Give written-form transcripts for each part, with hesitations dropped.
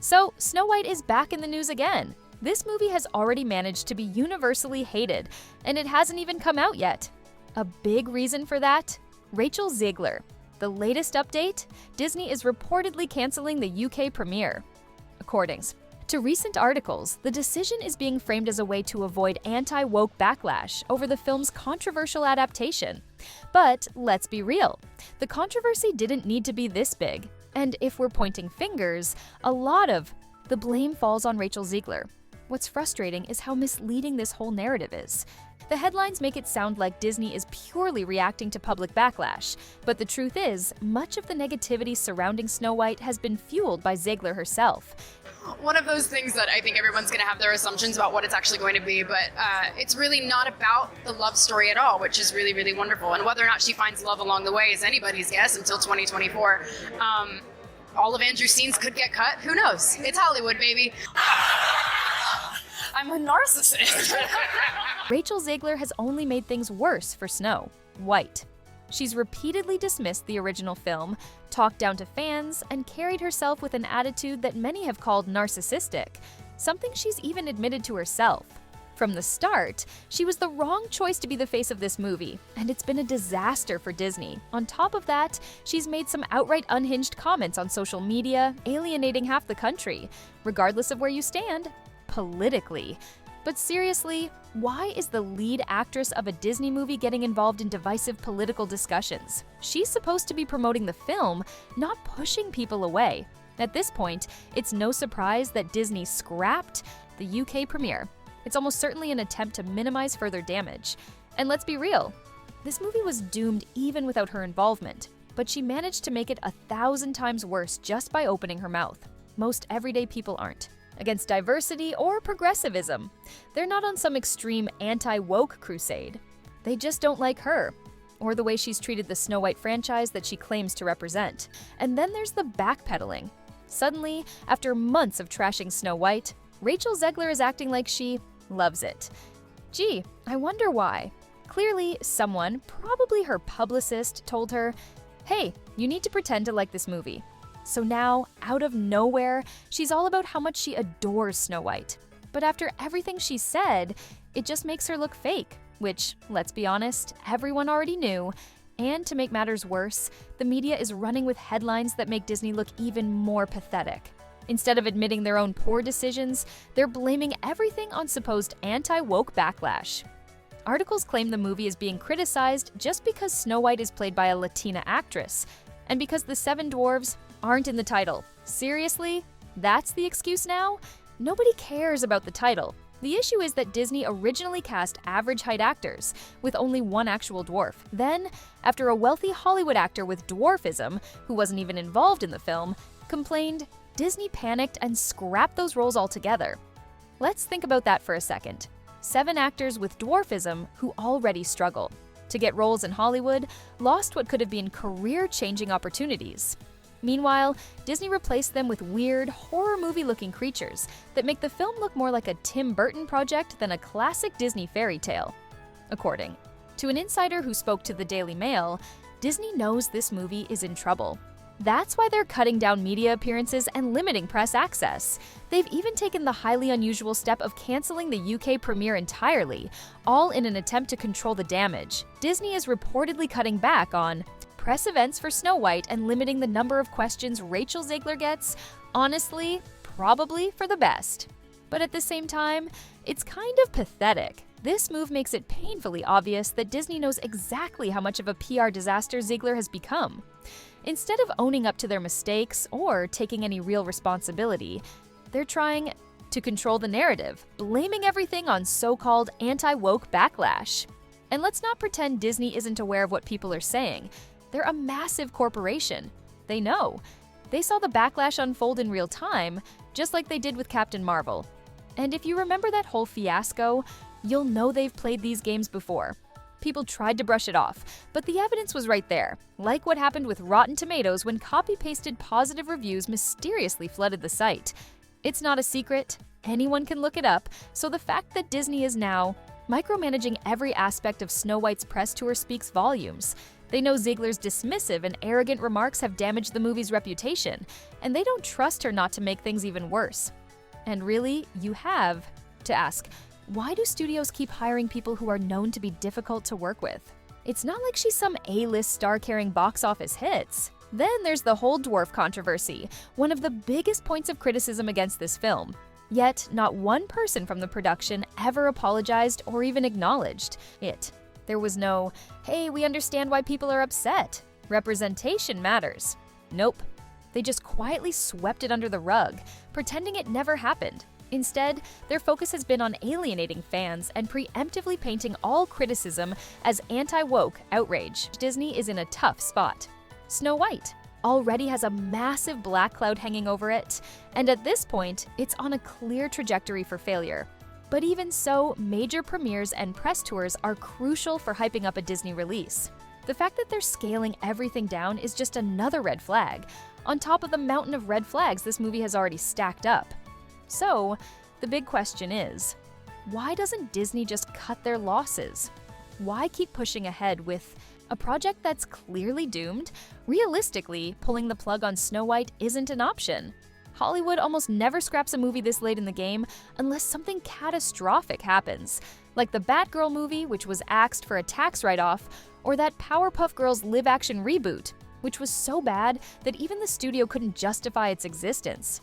So, Snow White is back in the news again. This movie has already managed to be universally hated, and it hasn't even come out yet. A big reason for that? Rachel Zegler. The latest update? Disney is reportedly canceling the UK premiere. According to recent articles, the decision is being framed as a way to avoid anti-woke backlash over the film's controversial adaptation. But let's be real, the controversy didn't need to be this big. And if we're pointing fingers, a lot of the blame falls on Rachel Zegler. What's frustrating is how misleading this whole narrative is. The headlines make it sound like Disney is purely reacting to public backlash, but the truth is, much of the negativity surrounding Snow White has been fueled by Zegler herself. One of those things that I think everyone's going to have their assumptions about what it's actually going to be, but it's really not about the love story at all, which is really, really wonderful. And whether or not she finds love along the way is anybody's guess until 2024. All of Andrew's scenes could get cut. Who knows? It's Hollywood, baby. I'm a narcissist. Rachel Zegler has only made things worse for Snow White. She's repeatedly dismissed the original film, talked down to fans, and carried herself with an attitude that many have called narcissistic, something she's even admitted to herself. From the start, she was the wrong choice to be the face of this movie, and it's been a disaster for Disney. On top of that, she's made some outright unhinged comments on social media, alienating half the country, regardless of where you stand politically. But seriously, why is the lead actress of a Disney movie getting involved in divisive political discussions? She's supposed to be promoting the film, not pushing people away. At this point, it's no surprise that Disney scrapped the UK premiere. It's almost certainly an attempt to minimize further damage. And let's be real, this movie was doomed even without her involvement, but she managed to make it 1,000 times worse just by opening her mouth. Most everyday people aren't against diversity or progressivism. They're not on some extreme anti-woke crusade. They just don't like her, or the way she's treated the Snow White franchise that she claims to represent. And then there's the backpedaling. Suddenly, after months of trashing Snow White, Rachel Zegler is acting like she loves it. Gee, I wonder why. Clearly, someone, probably her publicist, told her, hey, you need to pretend to like this movie. So now, out of nowhere, she's all about how much she adores Snow White. But after everything she said, it just makes her look fake, which, let's be honest, everyone already knew. And to make matters worse, the media is running with headlines that make Disney look even more pathetic. Instead of admitting their own poor decisions, they're blaming everything on supposed anti-woke backlash. Articles claim the movie is being criticized just because Snow White is played by a Latina actress, and because the 7 dwarves aren't in the title. Seriously? That's the excuse now? Nobody cares about the title. The issue is that Disney originally cast average-height actors, with only one actual dwarf. Then, after a wealthy Hollywood actor with dwarfism, who wasn't even involved in the film, complained, Disney panicked and scrapped those roles altogether. Let's think about that for a second. 7 actors with dwarfism who already struggle. To get roles in Hollywood, lost what could have been career-changing opportunities. Meanwhile, Disney replaced them with weird, horror movie-looking creatures that make the film look more like a Tim Burton project than a classic Disney fairy tale. According to an insider who spoke to the Daily Mail, Disney knows this movie is in trouble. That's why they're cutting down media appearances and limiting press access. They've even taken the highly unusual step of canceling the UK premiere entirely, all in an attempt to control the damage. Disney is reportedly cutting back on press events for Snow White and limiting the number of questions Rachel Zegler gets, honestly, probably for the best. But at the same time, it's kind of pathetic. This move makes it painfully obvious that Disney knows exactly how much of a PR disaster Zegler has become. Instead of owning up to their mistakes or taking any real responsibility, they're trying to control the narrative, blaming everything on so-called anti-woke backlash. And let's not pretend Disney isn't aware of what people are saying. They're a massive corporation. They know. They saw the backlash unfold in real time, just like they did with Captain Marvel. And if you remember that whole fiasco, you'll know they've played these games before. People tried to brush it off, but the evidence was right there, like what happened with Rotten Tomatoes when copy-pasted positive reviews mysteriously flooded the site. It's not a secret, anyone can look it up, so the fact that Disney is now micromanaging every aspect of Snow White's press tour speaks volumes. They know Ziegler's dismissive and arrogant remarks have damaged the movie's reputation, and they don't trust her not to make things even worse. And really, you have to ask, why do studios keep hiring people who are known to be difficult to work with? It's not like she's some A-list star-carrying box office hits. Then there's the whole dwarf controversy, one of the biggest points of criticism against this film. Yet, not one person from the production ever apologized or even acknowledged it. There was no, hey, we understand why people are upset. Representation matters. Nope. They just quietly swept it under the rug, pretending it never happened. Instead, their focus has been on alienating fans and preemptively painting all criticism as anti-woke outrage. Disney is in a tough spot. Snow White already has a massive black cloud hanging over it, and at this point, it's on a clear trajectory for failure. But even so, major premieres and press tours are crucial for hyping up a Disney release. The fact that they're scaling everything down is just another red flag, on top of the mountain of red flags this movie has already stacked up. So, the big question is, why doesn't Disney just cut their losses? Why keep pushing ahead with a project that's clearly doomed? Realistically, pulling the plug on Snow White isn't an option. Hollywood almost never scraps a movie this late in the game unless something catastrophic happens, like the Batgirl movie, which was axed for a tax write-off, or that Powerpuff Girls live-action reboot, which was so bad that even the studio couldn't justify its existence.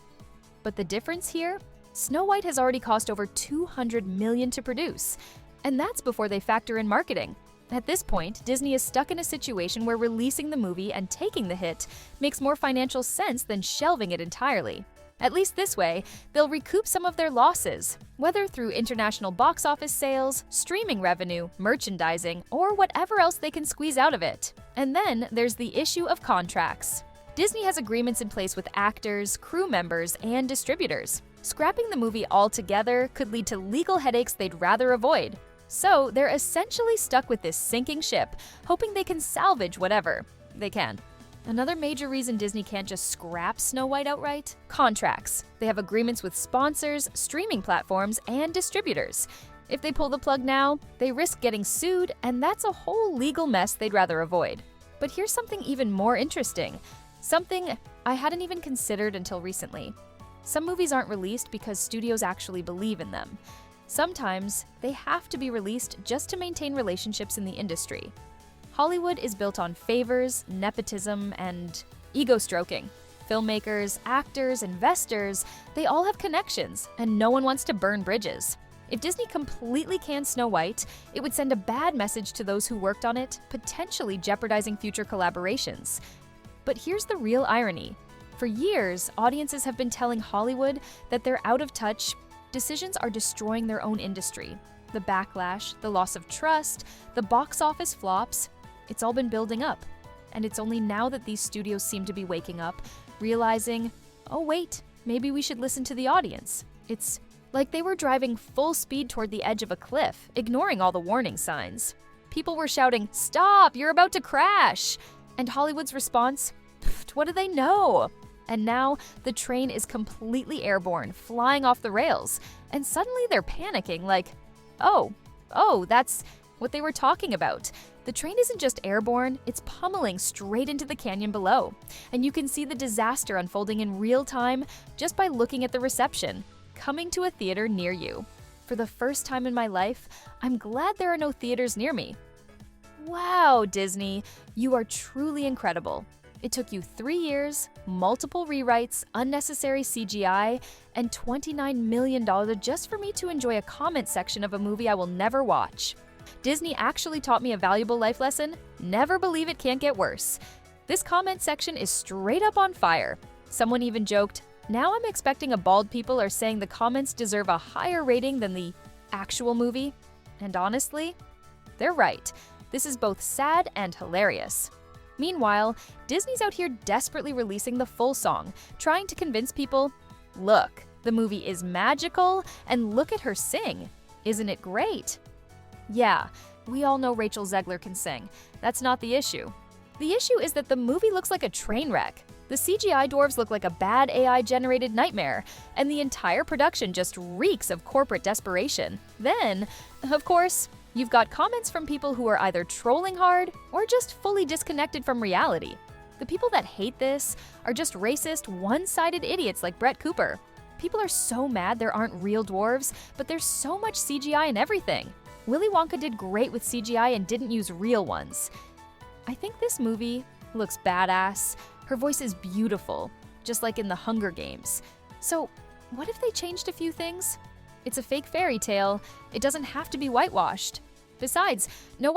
But the difference here? Snow White has already cost over $200 million to produce, and that's before they factor in marketing. At this point, Disney is stuck in a situation where releasing the movie and taking the hit makes more financial sense than shelving it entirely. At least this way, they'll recoup some of their losses, whether through international box office sales, streaming revenue, merchandising, or whatever else they can squeeze out of it. And then there's the issue of contracts. Disney has agreements in place with actors, crew members, and distributors. Scrapping the movie altogether could lead to legal headaches they'd rather avoid. So they're essentially stuck with this sinking ship, hoping they can salvage whatever they can. Another major reason Disney can't just scrap Snow White outright? Contracts. They have agreements with sponsors, streaming platforms, and distributors. If they pull the plug now, they risk getting sued, and that's a whole legal mess they'd rather avoid. But here's something even more interesting. Something I hadn't even considered until recently. Some movies aren't released because studios actually believe in them. Sometimes, they have to be released just to maintain relationships in the industry. Hollywood is built on favors, nepotism, and ego-stroking. Filmmakers, actors, investors, they all have connections, and no one wants to burn bridges. If Disney completely canned Snow White, it would send a bad message to those who worked on it, potentially jeopardizing future collaborations. But here's the real irony. For years, audiences have been telling Hollywood that they're out of touch. Decisions are destroying their own industry. The backlash, the loss of trust, the box office flops, it's all been building up. And it's only now that these studios seem to be waking up, realizing, oh wait, maybe we should listen to the audience. It's like they were driving full speed toward the edge of a cliff, ignoring all the warning signs. People were shouting, "Stop, you're about to crash!" And Hollywood's response, what do they know? And now, the train is completely airborne, flying off the rails. And suddenly they're panicking like, oh, that's what they were talking about. The train isn't just airborne, it's pummeling straight into the canyon below. And you can see the disaster unfolding in real time just by looking at the reception, coming to a theater near you. For the first time in my life, I'm glad there are no theaters near me. Wow, Disney, you are truly incredible. It took you 3 years, multiple rewrites, unnecessary CGI, and $29 million just for me to enjoy a comment section of a movie I will never watch. Disney actually taught me a valuable life lesson: never believe it can't get worse. This comment section is straight up on fire. Someone even joked, now I'm expecting a bald people are saying the comments deserve a higher rating than the actual movie. And honestly, they're right. This is both sad and hilarious. Meanwhile, Disney's out here desperately releasing the full song, trying to convince people, look, the movie is magical, and look at her sing. Isn't it great? Yeah, we all know Rachel Zegler can sing. That's not the issue. The issue is that the movie looks like a train wreck. The CGI dwarves look like a bad AI-generated nightmare, and the entire production just reeks of corporate desperation. Then, of course, You've got comments from people who are either trolling hard or just fully disconnected from reality. The people that hate this are just racist, one-sided idiots like Brett Cooper. People are so mad there aren't real dwarves, but there's so much CGI and everything. Willy Wonka did great with CGI and didn't use real ones. I think this movie looks badass. Her voice is beautiful, just like in The Hunger Games. So, what if they changed a few things? It's a fake fairy tale. It doesn't have to be whitewashed. Besides, no white